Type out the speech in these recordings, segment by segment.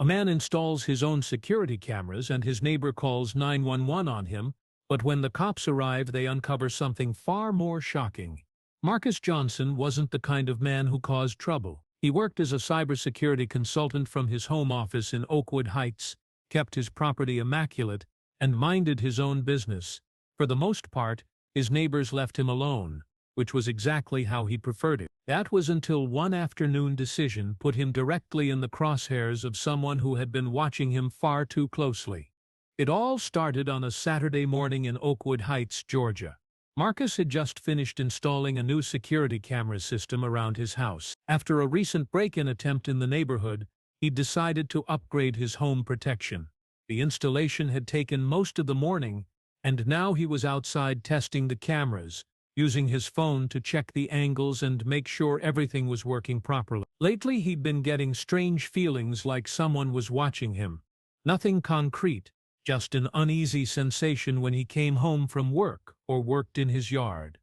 A man installs his own security cameras and his neighbor calls 911 on him, but when the cops arrive they uncover something far more shocking. Marcus Johnson wasn't the kind of man who caused trouble. He worked as a cybersecurity consultant from his home office in Oakwood Heights, kept his property immaculate, and minded his own business. For the most part, his neighbors left him alone, which was exactly how he preferred it. That was until one afternoon decision put him directly in the crosshairs of someone who had been watching him far too closely. It all started on a Saturday morning in Oakwood Heights, Georgia. Marcus had just finished installing a new security camera system around his house. After a recent break-in attempt in the neighborhood, he decided to upgrade his home protection. The installation had taken most of the morning, and now he was outside testing the cameras, using his phone to check the angles and make sure everything was working properly. Lately he'd been getting strange feelings like someone was watching him. Nothing concrete, just an uneasy sensation when he came home from work or worked in his yard.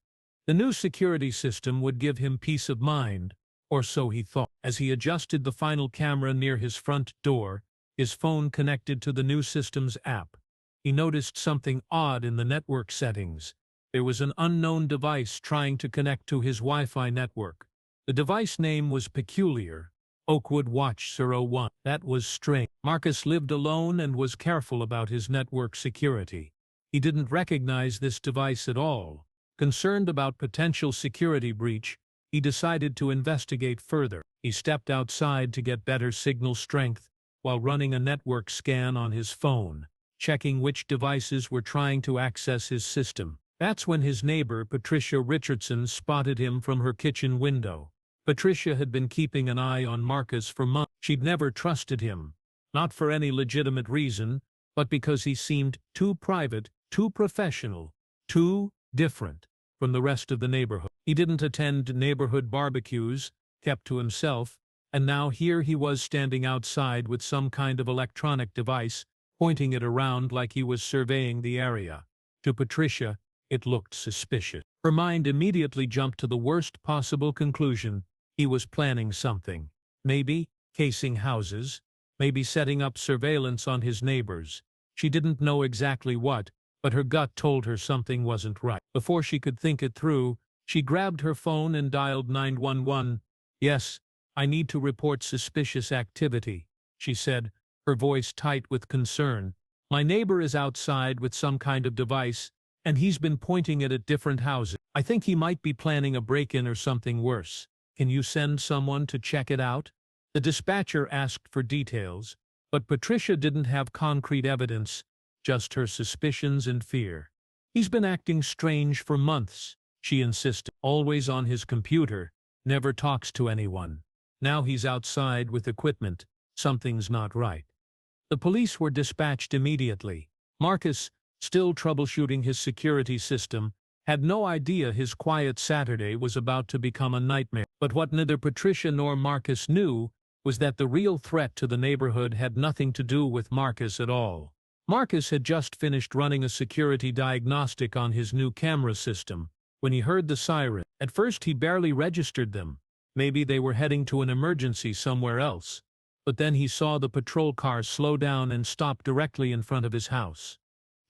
The new security system would give him peace of mind, or so he thought. As he adjusted the final camera near his front door, his phone connected to the new system's app. He noticed something odd in the network settings. There was an unknown device trying to connect to his Wi-Fi network. The device name was peculiar, Oakwood Watch 01. That was strange. Marcus lived alone and was careful about his network security. He didn't recognize this device at all. Concerned about potential security breach, he decided to investigate further. He stepped outside to get better signal strength while running a network scan on his phone, checking which devices were trying to access his system. That's when his neighbor, Patricia Richardson, spotted him from her kitchen window. Patricia had been keeping an eye on Marcus for months. She'd never trusted him, not for any legitimate reason, but because he seemed too private, too professional, too different from the rest of the neighborhood. He didn't attend neighborhood barbecues, kept to himself, and now here he was standing outside with some kind of electronic device, pointing it around like he was surveying the area. To Patricia, it looked suspicious. Her mind immediately jumped to the worst possible conclusion. He was planning something. Maybe casing houses, maybe setting up surveillance on his neighbors. She didn't know exactly what, but her gut told her something wasn't right. Before she could think it through, she grabbed her phone and dialed 911. "Yes, I need to report suspicious activity," she said, her voice tight with concern. "My neighbor is outside with some kind of device, and he's been pointing it at different houses. I think he might be planning a break-in or something worse. Can you send someone to check it out?" The dispatcher asked for details, but Patricia didn't have concrete evidence, just her suspicions and fear. "He's been acting strange for months," she insisted. "Always on his computer, never talks to anyone. Now he's outside with equipment. Something's not right." The police were dispatched immediately. Marcus, still troubleshooting his security system, had no idea his quiet Saturday was about to become a nightmare. But what neither Patricia nor Marcus knew was that the real threat to the neighborhood had nothing to do with Marcus at all. Marcus had just finished running a security diagnostic on his new camera system when he heard the siren. At first he barely registered them. Maybe they were heading to an emergency somewhere else. But then he saw the patrol car slow down and stop directly in front of his house.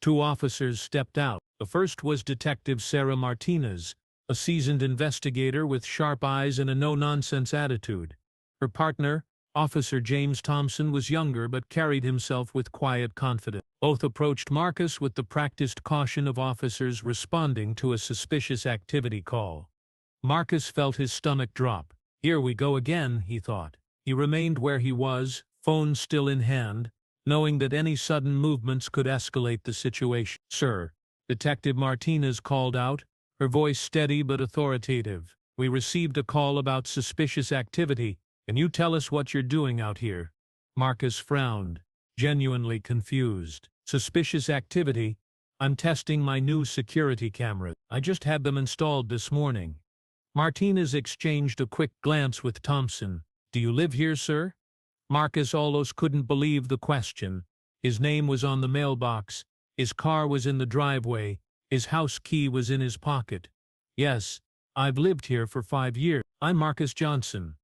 Two officers stepped out. The first was Detective Sarah Martinez, a seasoned investigator with sharp eyes and a no-nonsense attitude. Her partner, Officer James Thompson, was younger but carried himself with quiet confidence. Both approached Marcus with the practiced caution of officers responding to a suspicious activity call. Marcus felt his stomach drop. "Here we go again," he thought. He remained where he was, phone still in hand, knowing that any sudden movements could escalate the situation. "Sir," Detective Martinez called out, her voice steady but authoritative. "We received a call about suspicious activity. Can you tell us what you're doing out here?" Marcus frowned, genuinely confused. "Suspicious activity? I'm testing my new security cameras. I just had them installed this morning." Martinez exchanged a quick glance with Thompson. "Do you live here, sir?" Marcus almost couldn't believe the question. His name was on the mailbox. His car was in the driveway. His house key was in his pocket. "Yes, I've lived here for 5 years. I'm Marcus Johnson."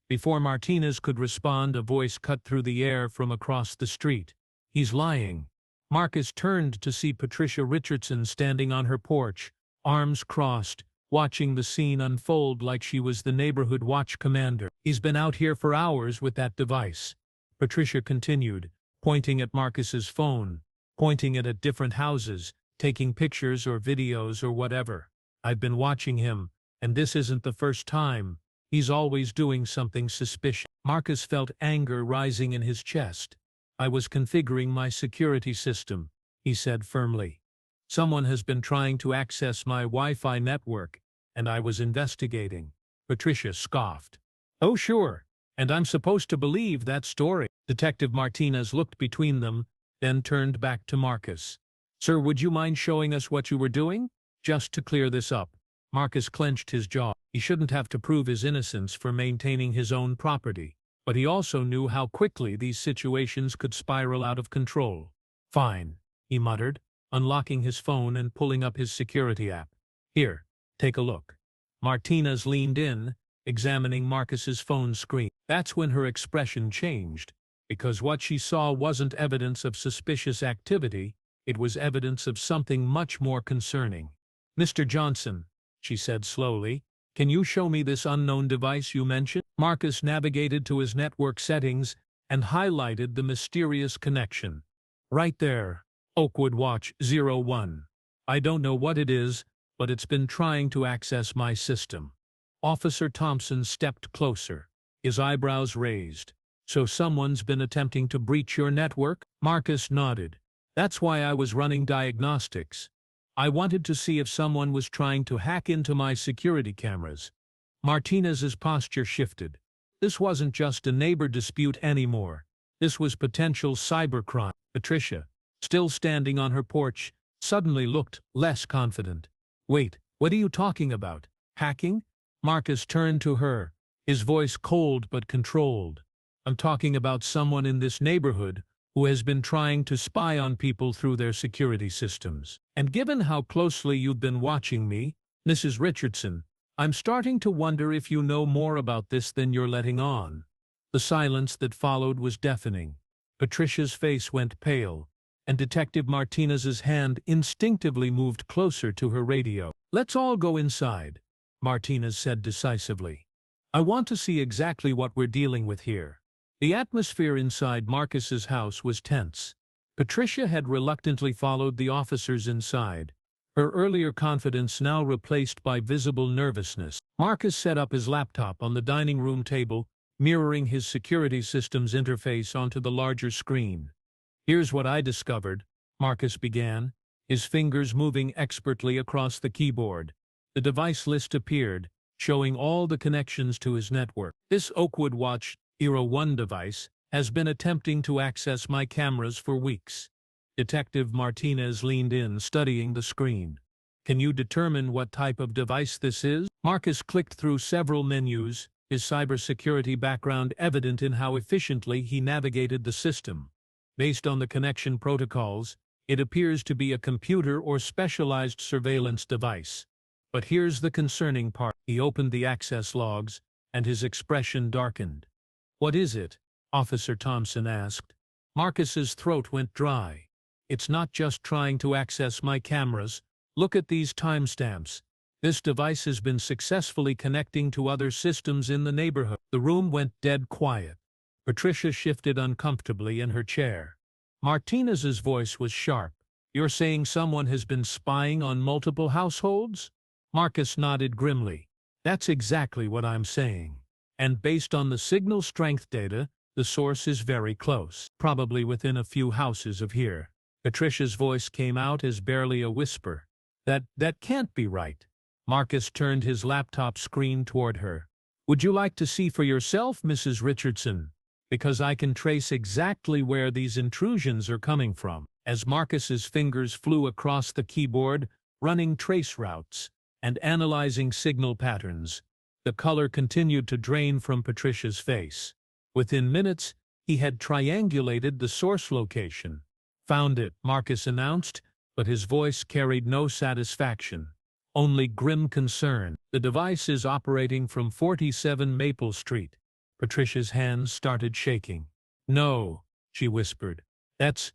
Before Martinez could respond, a voice cut through the air from across the street. "He's lying." Marcus turned to see Patricia Richardson standing on her porch, arms crossed, watching the scene unfold like she was the neighborhood watch commander. "He's been out here for hours with that device," Patricia continued, pointing at Marcus's phone, pointing it at different houses, taking pictures or videos or whatever. "I've been watching him, and this isn't the first time. He's always doing something suspicious." Marcus felt anger rising in his chest. "I was configuring my security system," he said firmly. "Someone has been trying to access my Wi-Fi network, and I was investigating." Patricia scoffed. "Oh sure, and I'm supposed to believe that story." Detective Martinez looked between them, then turned back to Marcus. "Sir, would you mind showing us what you were doing? Just to clear this up." Marcus clenched his jaw. He shouldn't have to prove his innocence for maintaining his own property, but he also knew how quickly these situations could spiral out of control. "Fine," he muttered, unlocking his phone and pulling up his security app. "Here, take a look." Martinez leaned in, examining Marcus's phone screen. That's when her expression changed, because what she saw wasn't evidence of suspicious activity, it was evidence of something much more concerning. "Mr. Johnson," she said slowly, "can you show me this unknown device you mentioned?" Marcus navigated to his network settings and highlighted the mysterious connection. "Right there, Oakwood Watch 01. I don't know what it is, but it's been trying to access my system." Officer Thompson stepped closer, his eyebrows raised. "So someone's been attempting to breach your network?" Marcus nodded. "That's why I was running diagnostics. I wanted to see if someone was trying to hack into my security cameras." Martinez's posture shifted. This wasn't just a neighbor dispute anymore. This was potential cybercrime. Patricia, still standing on her porch, suddenly looked less confident. "Wait, what are you talking about? Hacking?" Marcus turned to her, his voice cold but controlled. "I'm talking about someone in this neighborhood who has been trying to spy on people through their security systems. And given how closely you've been watching me, Mrs. Richardson, I'm starting to wonder if you know more about this than you're letting on." The silence that followed was deafening. Patricia's face went pale, and Detective Martinez's hand instinctively moved closer to her radio. "Let's all go inside," Martinez said decisively. "I want to see exactly what we're dealing with here." The atmosphere inside Marcus's house was tense. Patricia had reluctantly followed the officers inside, her earlier confidence now replaced by visible nervousness. Marcus set up his laptop on the dining room table, mirroring his security system's interface onto the larger screen. "Here's what I discovered," Marcus began, his fingers moving expertly across the keyboard. The device list appeared, showing all the connections to his network. "This Oakwood Watch 01 device has been attempting to access my cameras for weeks." Detective Martinez leaned in, studying the screen. "Can you determine what type of device this is?" Marcus clicked through several menus, his cybersecurity background evident in how efficiently he navigated the system. "Based on the connection protocols, it appears to be a computer or specialized surveillance device. But here's the concerning part." He opened the access logs, and his expression darkened. "What is it?" Officer Thompson asked. Marcus's throat went dry. "It's not just trying to access my cameras. Look at these timestamps. This device has been successfully connecting to other systems in the neighborhood." The room went dead quiet. Patricia shifted uncomfortably in her chair. Martinez's voice was sharp. "You're saying someone has been spying on multiple households?" Marcus nodded grimly. "That's exactly what I'm saying. And based on the signal strength data, the source is very close, probably within a few houses of here." Patricia's voice came out as barely a whisper. That can't be right." Marcus turned his laptop screen toward her. "Would you like to see for yourself, Mrs. Richardson? Because I can trace exactly where these intrusions are coming from." As Marcus's fingers flew across the keyboard, running trace routes and analyzing signal patterns, the color continued to drain from Patricia's face. Within minutes, he had triangulated the source location. "Found it," Marcus announced, but his voice carried no satisfaction, only grim concern. "The device is operating from 47 Maple Street. Patricia's hands started shaking. "No," she whispered. That's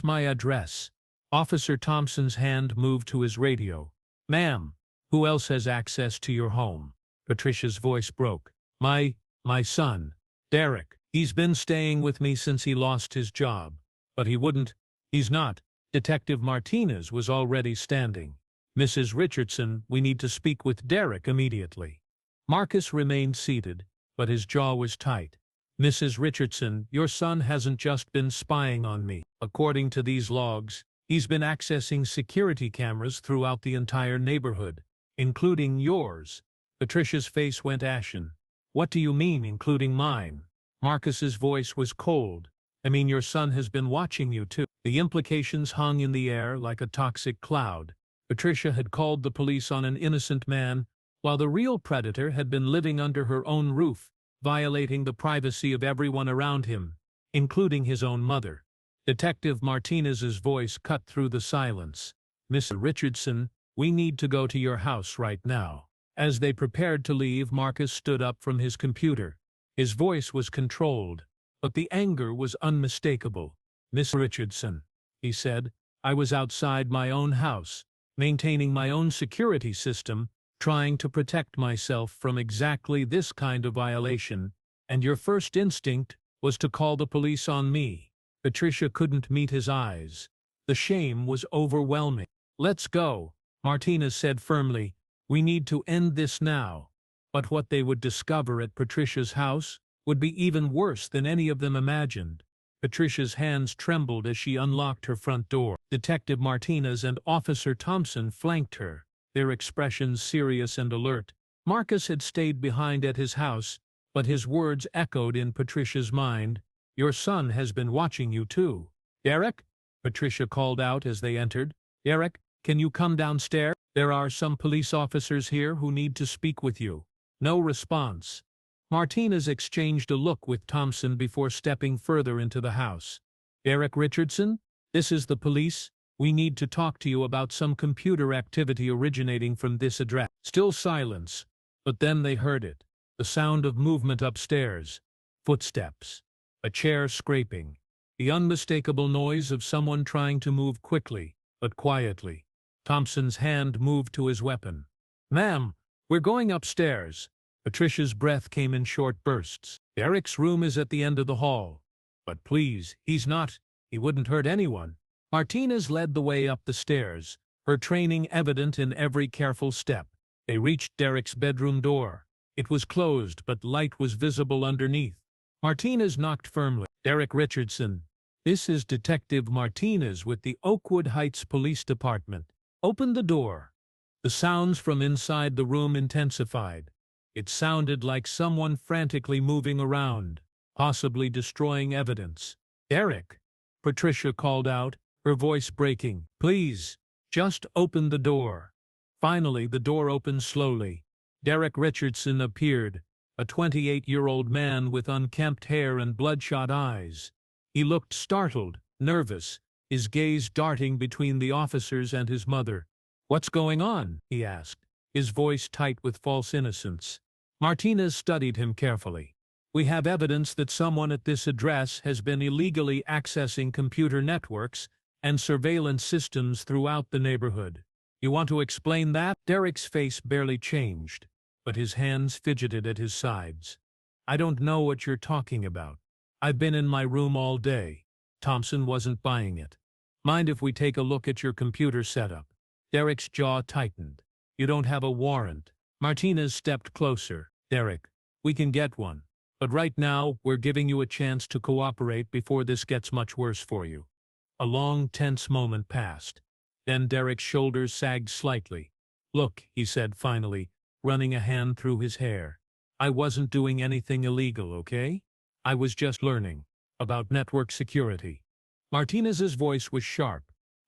my address." Officer Thompson's hand moved to his radio. "Ma'am, who else has access to your home?" Patricia's voice broke. My son, Derek. He's been staying with me since he lost his job. But he's not." Detective Martinez was already standing. "Mrs. Richardson, we need to speak with Derek immediately." Marcus remained seated, but his jaw was tight. "Mrs. Richardson, your son hasn't just been spying on me. According to these logs, he's been accessing security cameras throughout the entire neighborhood, including yours." Patricia's face went ashen. "What do you mean, including mine?" Marcus's voice was cold. "I mean, your son has been watching you too." The implications hung in the air like a toxic cloud. Patricia had called the police on an innocent man, while the real predator had been living under her own roof, violating the privacy of everyone around him, including his own mother. Detective Martinez's voice cut through the silence. "Miss Richardson, we need to go to your house right now." As they prepared to leave, Marcus stood up from his computer. His voice was controlled, but the anger was unmistakable. "Miss Richardson," he said, "I was outside my own house, maintaining my own security system, trying to protect myself from exactly this kind of violation, and your first instinct was to call the police on me." Patricia couldn't meet his eyes. The shame was overwhelming. "Let's go," Martinez said firmly. "We need to end this now." But what they would discover at Patricia's house would be even worse than any of them imagined. Patricia's hands trembled as she unlocked her front door. Detective Martinez and Officer Thompson flanked her, their expressions serious and alert. Marcus had stayed behind at his house, but his words echoed in Patricia's mind. "Your son has been watching you too." "Derek?" Patricia called out as they entered. "Derek, can you come downstairs? There are some police officers here who need to speak with you." No response. Martinez exchanged a look with Thompson before stepping further into the house. "Derek Richardson, this is the police. We need to talk to you about some computer activity originating from this address." Still silence, but then they heard it. The sound of movement upstairs. Footsteps. A chair scraping. The unmistakable noise of someone trying to move quickly, but quietly. Thompson's hand moved to his weapon. "Ma'am, we're going upstairs." Patricia's breath came in short bursts. "Derek's room is at the end of the hall. But please, he wouldn't hurt anyone." Martinez led the way up the stairs, her training evident in every careful step. They reached Derek's bedroom door. It was closed, but light was visible underneath. Martinez knocked firmly. "Derek Richardson, this is Detective Martinez with the Oakwood Heights Police Department. Open the door." The sounds from inside the room intensified. It sounded like someone frantically moving around, possibly destroying evidence. "Derek," Patricia called out, her voice breaking. "Please, just open the door." Finally, the door opened slowly. Derek Richardson appeared, a 28-year-old man with unkempt hair and bloodshot eyes. He looked startled, nervous, his gaze darting between the officers and his mother. "What's going on?" he asked, his voice tight with false innocence. Martinez studied him carefully. "We have evidence that someone at this address has been illegally accessing computer networks and surveillance systems throughout the neighborhood. You want to explain that?" Derek's face barely changed, but his hands fidgeted at his sides. "I don't know what you're talking about. I've been in my room all day." Thompson wasn't buying it. "Mind if we take a look at your computer setup?" Derek's jaw tightened. "You don't have a warrant." Martinez stepped closer. "Derek, we can get one. But right now, we're giving you a chance to cooperate before this gets much worse for you." A long, tense moment passed. Then Derek's shoulders sagged slightly. "Look," he said finally, running a hand through his hair. "I wasn't doing anything illegal, okay? I was just learning about network security." Martinez's voice was sharp.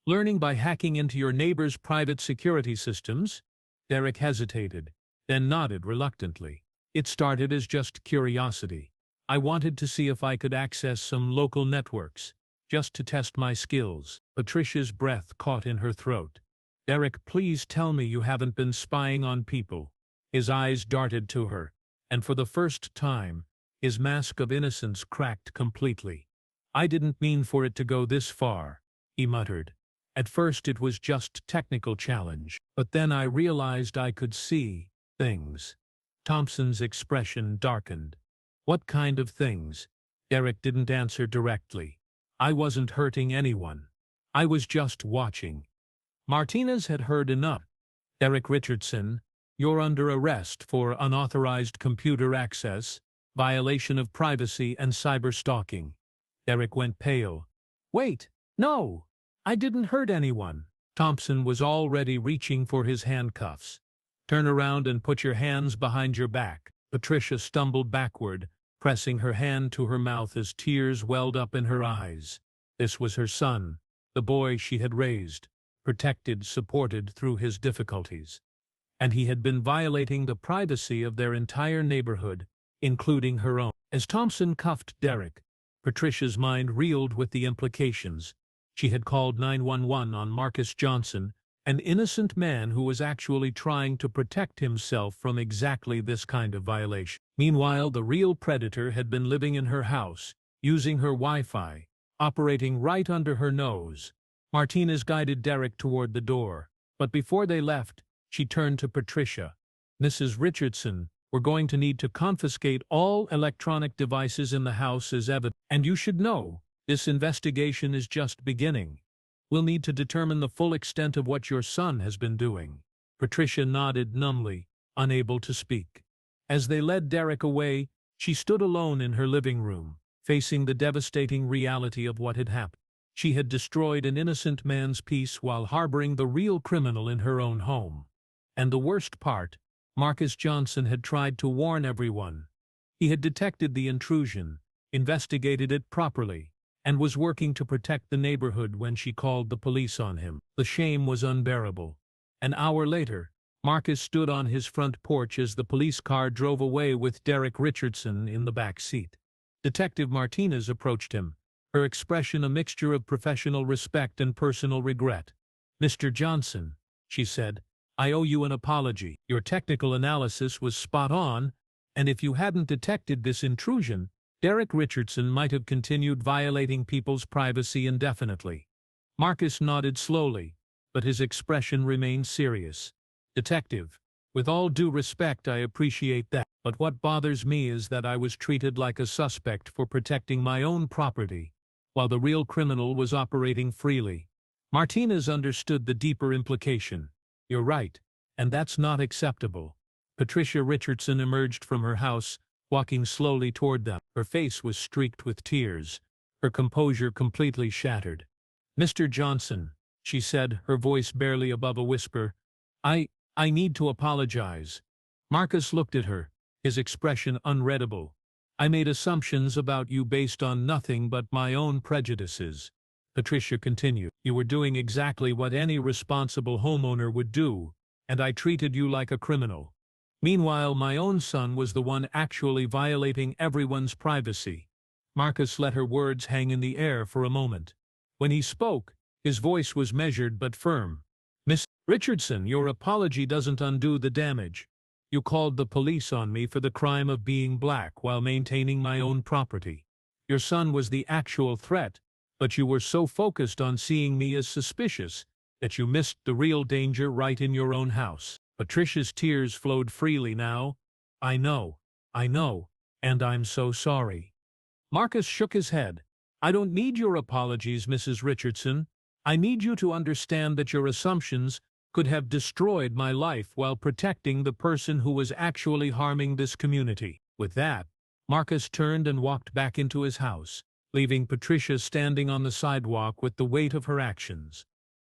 "Learning by hacking into your neighbor's private security systems?" Derek hesitated, then nodded reluctantly. "It started as just curiosity. I wanted to see if I could access some local networks, just to test my skills." Patricia's breath caught in her throat. "Derek, please tell me you haven't been spying on people." His eyes darted to her, and for the first time, His mask of innocence cracked completely. "I didn't mean for it to go this far," he muttered. "At first it was just technical challenge, but then I realized I could see things." Thompson's expression darkened. "What kind of things?" Derek didn't answer directly. "I wasn't hurting anyone. I was just watching." Martinez had heard enough. "Derek Richardson, you're under arrest for unauthorized computer access, violation of privacy, and cyber-stalking." Derek went pale. "Wait, no! I didn't hurt anyone." Thompson was already reaching for his handcuffs. "Turn around and put your hands behind your back." Patricia stumbled backward, pressing her hand to her mouth as tears welled up in her eyes. This was her son, the boy she had raised, protected, supported through his difficulties. And he had been violating the privacy of their entire neighborhood, including her own. As Thompson cuffed Derek, Patricia's mind reeled with the implications. She had called 911 on Marcus Johnson, an innocent man who was actually trying to protect himself from exactly this kind of violation. Meanwhile, the real predator had been living in her house, using her Wi-Fi, operating right under her nose. Martinez guided Derek toward the door, but before they left, she turned to Patricia. "Mrs. Richardson, we're going to need to confiscate all electronic devices in the house as evidence. And you should know, this investigation is just beginning. We'll need to determine the full extent of what your son has been doing." Patricia nodded numbly, unable to speak. As they led Derek away, she stood alone in her living room, facing the devastating reality of what had happened. She had destroyed an innocent man's peace while harboring the real criminal in her own home. And the worst part, Marcus Johnson had tried to warn everyone. He had detected the intrusion, investigated it properly, and was working to protect the neighborhood when she called the police on him. The shame was unbearable. An hour later, Marcus stood on his front porch as the police car drove away with Derek Richardson in the back seat. Detective Martinez approached him, her expression a mixture of professional respect and personal regret. "Mr. Johnson," she said, "I owe you an apology. Your technical analysis was spot on, and if you hadn't detected this intrusion, Derek Richardson might have continued violating people's privacy indefinitely." Marcus nodded slowly, but his expression remained serious. "Detective, with all due respect, I appreciate that, but what bothers me is that I was treated like a suspect for protecting my own property, while the real criminal was operating freely." Martinez understood the deeper implication. "You're right, and that's not acceptable." Patricia Richardson emerged from her house, walking slowly toward them. Her face was streaked with tears, her composure completely shattered. "Mr. Johnson," she said, her voice barely above a whisper, I need to apologize." Marcus looked at her, his expression unreadable. "I made assumptions about you based on nothing but my own prejudices." Patricia continued, "You were doing exactly what any responsible homeowner would do, and I treated you like a criminal. Meanwhile, my own son was the one actually violating everyone's privacy." Marcus let her words hang in the air for a moment. When he spoke, his voice was measured but firm. "Miss Richardson, your apology doesn't undo the damage. You called the police on me for the crime of being black while maintaining my own property. Your son was the actual threat, but you were so focused on seeing me as suspicious that you missed the real danger right in your own house." Patricia's tears flowed freely now. I know, and I'm so sorry." Marcus shook his head. "I don't need your apologies, Mrs. Richardson. I need you to understand that your assumptions could have destroyed my life while protecting the person who was actually harming this community." With that, Marcus turned and walked back into his house, leaving Patricia standing on the sidewalk with the weight of her actions.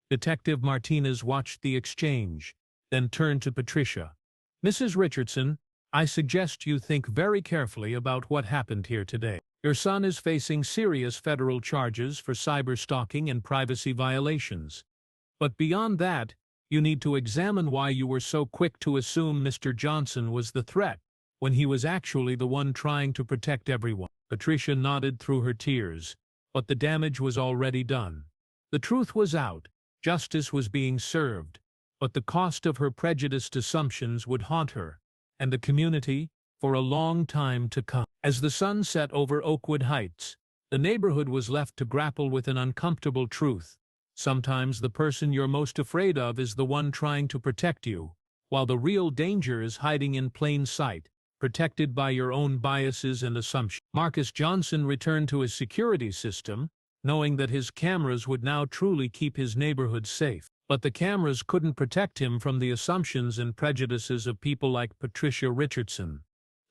Detective Martinez watched the exchange, then turned to Patricia. "Mrs. Richardson, I suggest you think very carefully about what happened here today. Your son is facing serious federal charges for cyber-stalking and privacy violations. But beyond that, you need to examine why you were so quick to assume Mr. Johnson was the threat, when he was actually the one trying to protect everyone." Patricia nodded through her tears, but the damage was already done. The truth was out, justice was being served, but the cost of her prejudiced assumptions would haunt her, and the community, for a long time to come. As the sun set over Oakwood Heights, the neighborhood was left to grapple with an uncomfortable truth. Sometimes the person you're most afraid of is the one trying to protect you, while the real danger is hiding in plain sight, protected by your own biases and assumptions. Marcus Johnson returned to his security system, knowing that his cameras would now truly keep his neighborhood safe. But the cameras couldn't protect him from the assumptions and prejudices of people like Patricia Richardson.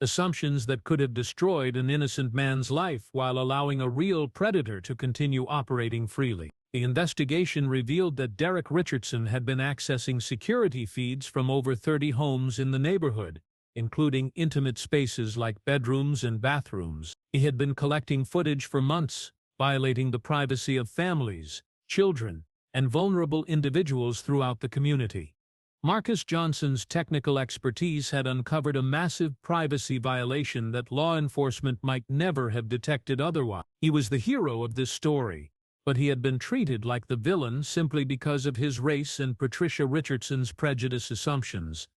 Assumptions that could have destroyed an innocent man's life while allowing a real predator to continue operating freely. The investigation revealed that Derek Richardson had been accessing security feeds from over 30 homes in the neighborhood, including intimate spaces like bedrooms and bathrooms. He had been collecting footage for months, violating the privacy of families, children, and vulnerable individuals throughout the community. Marcus Johnson's technical expertise had uncovered a massive privacy violation that law enforcement might never have detected otherwise. He was the hero of this story, but he had been treated like the villain simply because of his race and Patricia Richardson's prejudice assumptions.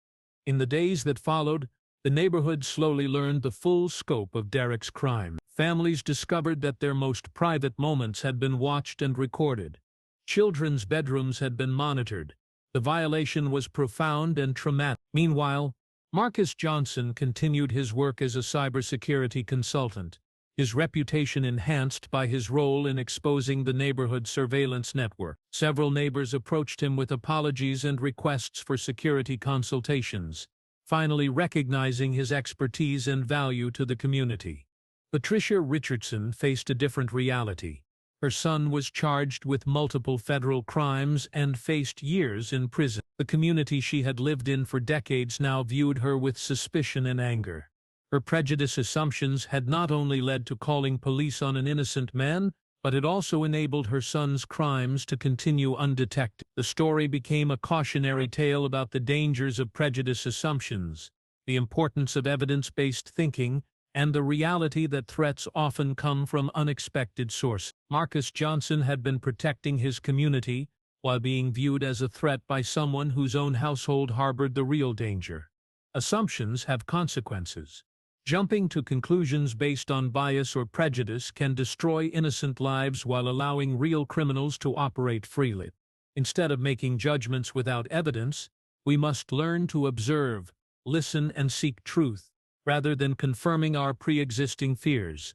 In the days that followed, the neighborhood slowly learned the full scope of Derek's crime. Families discovered that their most private moments had been watched and recorded. Children's bedrooms had been monitored. The violation was profound and traumatic. Meanwhile, Marcus Johnson continued his work as a cybersecurity consultant, his reputation enhanced by his role in exposing the neighborhood surveillance network. Several neighbors approached him with apologies and requests for security consultations, finally recognizing his expertise and value to the community. Patricia Richardson faced a different reality. Her son was charged with multiple federal crimes and faced years in prison. The community she had lived in for decades now viewed her with suspicion and anger. Her prejudice assumptions had not only led to calling police on an innocent man, but it also enabled her son's crimes to continue undetected. The story became a cautionary tale about the dangers of prejudice assumptions, the importance of evidence-based thinking, and the reality that threats often come from unexpected sources. Marcus Johnson had been protecting his community while being viewed as a threat by someone whose own household harbored the real danger. Assumptions have consequences. Jumping to conclusions based on bias or prejudice can destroy innocent lives while allowing real criminals to operate freely. Instead of making judgments without evidence, we must learn to observe, listen, and seek truth, rather than confirming our pre-existing fears.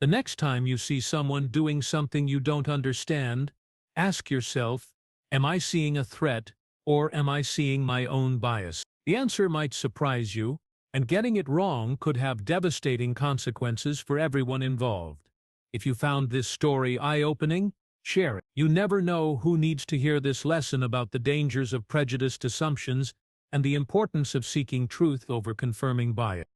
The next time you see someone doing something you don't understand, ask yourself, am I seeing a threat, or am I seeing my own bias? The answer might surprise you, and getting it wrong could have devastating consequences for everyone involved. If you found this story eye-opening, share it. You never know who needs to hear this lesson about the dangers of prejudiced assumptions and the importance of seeking truth over confirming bias.